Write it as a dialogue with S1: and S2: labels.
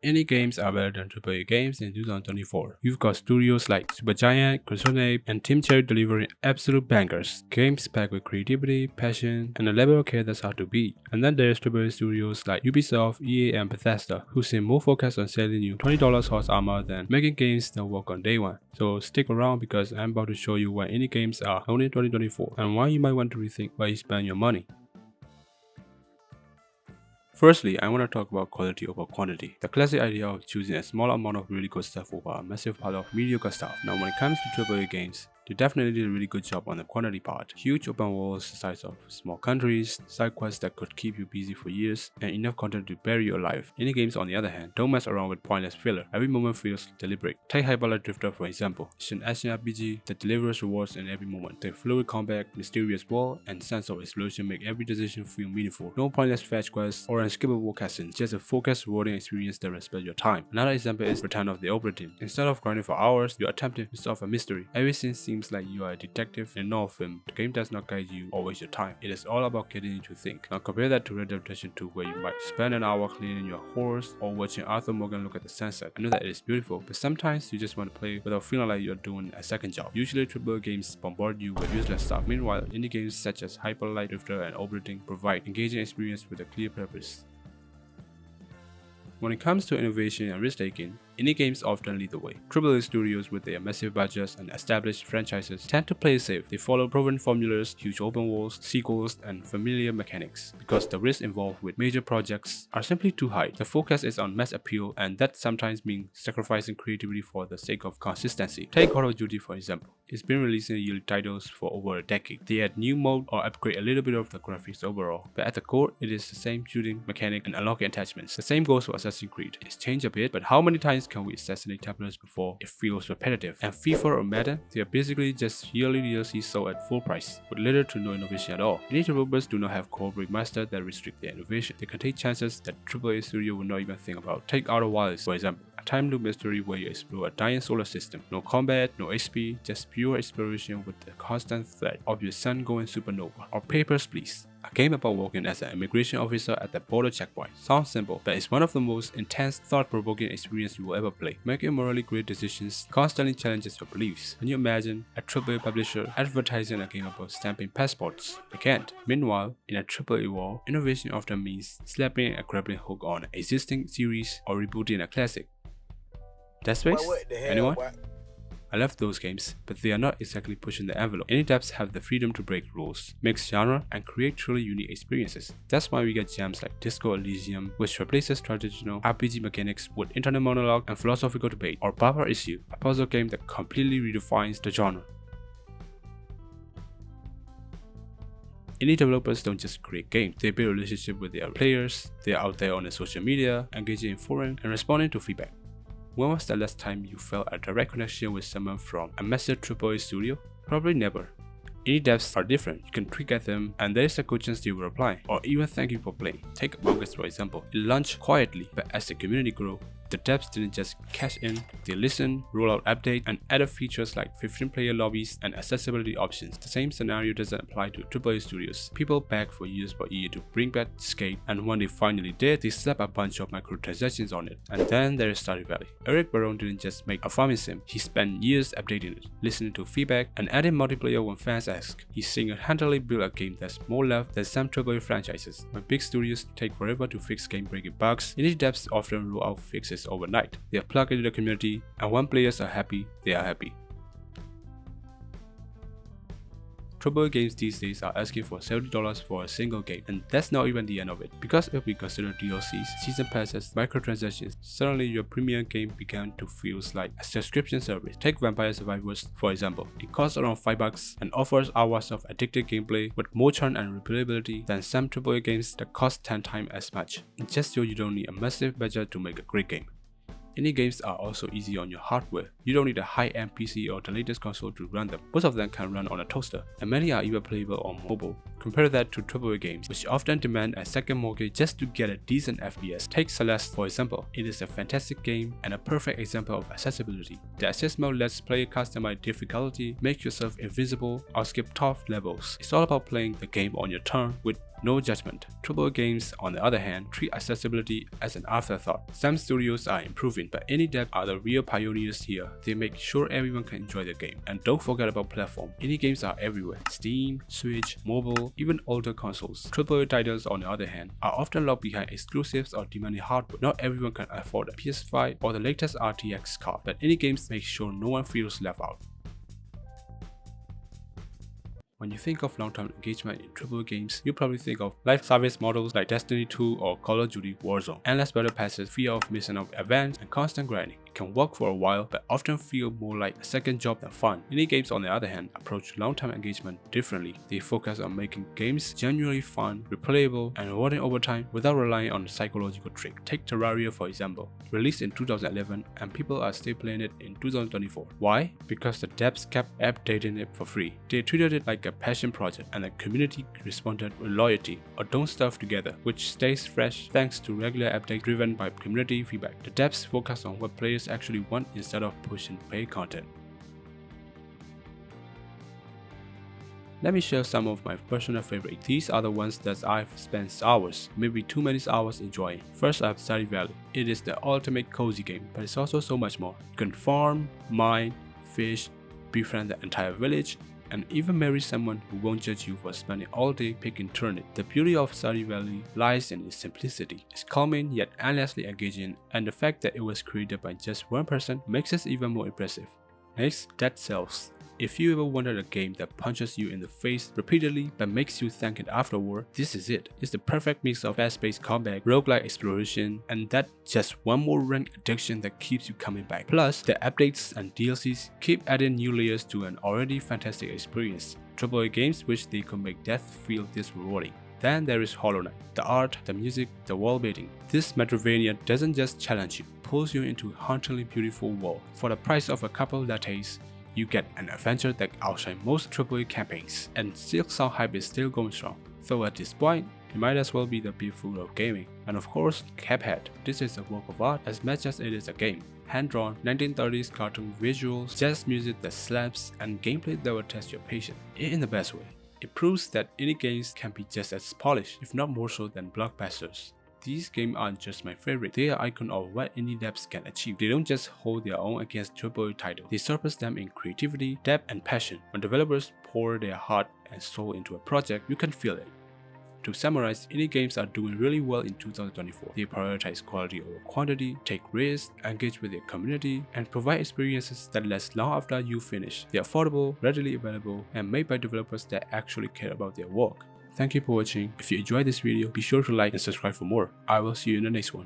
S1: Indie games are better than AAA games in 2024. You've got studios like Supergiant, Crystal and Team Cherry delivering absolute bangers. Games packed with creativity, passion, and a level of care that's hard to beat. And then there's AAA studios like Ubisoft, EA, and Bethesda, who seem more focused on selling you $20 horse armor than making games that work on day one. So stick around because I'm about to show you why indie games are only in 2024 and why you might want to rethink where you spend your money. Firstly, I want to talk about quality over quantity. The classic idea of choosing a small amount of really good stuff over a massive pile of mediocre stuff. Now when it comes to AAA games, they definitely did a really good job on the quantity part. Huge open worlds the size of small countries, side quests that could keep you busy for years, and enough content to bury you alive. Indie games on the other hand, don't mess around with pointless filler. Every moment feels deliberate. Take Hyperlight Drifter for example. It's an action RPG that delivers rewards in every moment. The fluid combat, mysterious world, and sense of exploration make every decision feel meaningful. No pointless fetch quests or unskippable cutscenes, just a focused, rewarding experience that respects your time. Another example is Return of the Obra Dinn. Instead of grinding for hours, you're attempting to solve a mystery. Everything seems like you are a detective in a novel film. The game does not guide you or waste your time. It is all about getting you to think. Now compare that to Red Dead Redemption 2 where you might spend an hour cleaning your horse or watching Arthur Morgan look at the sunset. I know that it is beautiful, but sometimes you just want to play without feeling like you're doing a second job. Usually AAA games bombard you with useless stuff. Meanwhile, indie games such as Hyperlight Drifter and Obra Dinn provide engaging experience with a clear purpose. When it comes to innovation and risk-taking, indie games often lead the way. AAA studios with their massive budgets and established franchises tend to play it safe. They follow proven formulas, huge open worlds, sequels, and familiar mechanics. Because the risks involved with major projects are simply too high. The focus is on mass appeal, and that sometimes means sacrificing creativity for the sake of consistency. Take Call of Duty for example. It's been releasing yearly titles for over a decade. They add new mode or upgrade a little bit of the graphics overall, but at the core, it is the same shooting mechanic and unlocking attachments. The same goes for Assassin's Creed. It's changed a bit, but how many times can we assassinate Templars before it feels repetitive? And FIFA or Madden, they are basically just yearly DLC sold at full price, with little to no innovation at all. Indie developers do not have core remaster that restrict their innovation. They can take chances that AAA studio would not even think about. Take Outer Wilds for example, a time loop mystery where you explore a dying solar system. No combat, no XP, just pure exploration with the constant threat of your sun going supernova. Or Papers, Please, a game about working as an immigration officer at the border checkpoint. Sounds simple, but it's one of the most intense, thought-provoking experiences you will ever play. Making morally great decisions constantly challenges your beliefs. Can you imagine a AAA publisher advertising a game about stamping passports? They can't. Meanwhile, in a AAA world, innovation often means slapping a grappling hook on an existing series or rebooting a classic. Dead Space?
S2: What the hell?
S1: Anyone? I love those games, but they are not exactly pushing the envelope. Indie devs have the freedom to break rules, mix genre, and create truly unique experiences. That's why we get gems like Disco Elysium, which replaces traditional RPG mechanics with internal monologue and philosophical debate, or Papa Issue, a puzzle game that completely redefines the genre. Indie developers don't just create games, they build relationships with their players. They are out there on the social media, engaging in forums, and responding to feedback. When was the last time you felt a direct connection with someone from a massive AAA studio? Probably never. Indie devs are different. You can tweak at them and there is a good chance they will reply or even thank you for playing. Take Among Us for example. It launched quietly, but as the community grew, the devs didn't just cash in, they listened, roll out updates, and added features like 15-player lobbies and accessibility options. The same scenario doesn't apply to AAA studios. People begged for years for EA to bring back Skate, and when they finally did, they slapped a bunch of microtransactions on it. And then there is Stardew Valley. Eric Barone didn't just make a farming sim, he spent years updating it, listening to feedback, and adding multiplayer when fans ask. He single-handedly built a game that's more loved than some AAA franchises. When big studios take forever to fix game-breaking bugs, indie devs often roll out fixes overnight. They are plugged into the community, and when players are happy, they are happy. AAA games these days are asking for $70 for a single game, and that's not even the end of it. Because if we consider DLCs, season passes, microtransactions, suddenly your premium game began to feel like a subscription service. Take Vampire Survivors for example. It costs around $5 and offers hours of addictive gameplay with more churn and replayability than some AAA games that cost 10 times as much. It just shows you don't need a massive budget to make a great game. Indie games are also easy on your hardware. You don't need a high-end PC or the latest console to run them. Most of them can run on a toaster, and many are even playable on mobile. Compare that to AAA games, which often demand a second mortgage just to get a decent FPS. Take Celeste for example. It is a fantastic game and a perfect example of accessibility. The assist mode lets players customize difficulty, make yourself invisible, or skip tough levels. It's all about playing the game on your turn with no judgment. AAA games, on the other hand, treat accessibility as an afterthought. Some studios are improving, but indie devs are the real pioneers here. They make sure everyone can enjoy the game. And don't forget about platform. Indie games are everywhere. Steam, Switch, mobile, even older consoles. AAA titles, on the other hand, are often locked behind exclusives or demanding hardware. Not everyone can afford a PS5 or the latest RTX card, but indie games make sure no one feels left out. When you think of long-term engagement in AAA games, you probably think of live service models like Destiny 2 or Call of Duty Warzone. Endless battle passes, fear of missing out events, and constant grinding. It can work for a while, but often feel more like a second job than fun. Indie games, on the other hand, approach long-term engagement differently. They focus on making games genuinely fun, replayable, and rewarding over time without relying on a psychological trick. Take Terraria for example. Released in 2011, and people are still playing it in 2024. Why? Because the devs kept updating it for free. They treated it like a passion project, and the community responded with loyalty or don't stuff together, which stays fresh thanks to regular updates driven by community feedback. The devs focus on what players actually want instead of pushing paid content. Let me share some of my personal favorites. These are the ones that I've spent hours, maybe too many hours enjoying. First up, Stardew Valley. It is the ultimate cozy game, but it's also so much more. You can farm, mine, fish, befriend the entire village, and even marry someone who won't judge you for spending all day picking turnips. The beauty of Stardew Valley lies in its simplicity. It's calming yet endlessly engaging, and the fact that it was created by just one person makes it even more impressive. Next, Dead Cells. If you ever wanted a game that punches you in the face repeatedly but makes you thank it afterward, this is it. It's the perfect mix of fast-paced combat, roguelike exploration, and that just one more rank addiction that keeps you coming back. Plus, the updates and DLCs keep adding new layers to an already fantastic experience. AAA games wish they could make death feel this rewarding. Then there is Hollow Knight. The art, the music, the world building. This Metroidvania doesn't just challenge you, it pulls you into a hauntingly beautiful world. For the price of a couple lattes, you get an adventure that outshines most AAA campaigns, and Silk hype is still going strong. So at this point, it might as well be the beautiful of gaming. And of course, Cuphead. This is a work of art as much as it is a game. Hand-drawn 1930s cartoon visuals, jazz music that slaps, and gameplay that will test your patience in the best way. It proves that indie games can be just as polished, if not more so, than blockbusters. These games aren't just my favorite, they are icons of what indie devs can achieve. They don't just hold their own against AAA titles, they surpass them in creativity, depth, and passion. When developers pour their heart and soul into a project, you can feel it. To summarize, indie games are doing really well in 2024. They prioritize quality over quantity, take risks, engage with their community, and provide experiences that last long after you finish. They are affordable, readily available, and made by developers that actually care about their work. Thank you for watching. If you enjoyed this video, be sure to like and subscribe for more. I will see you in the next one.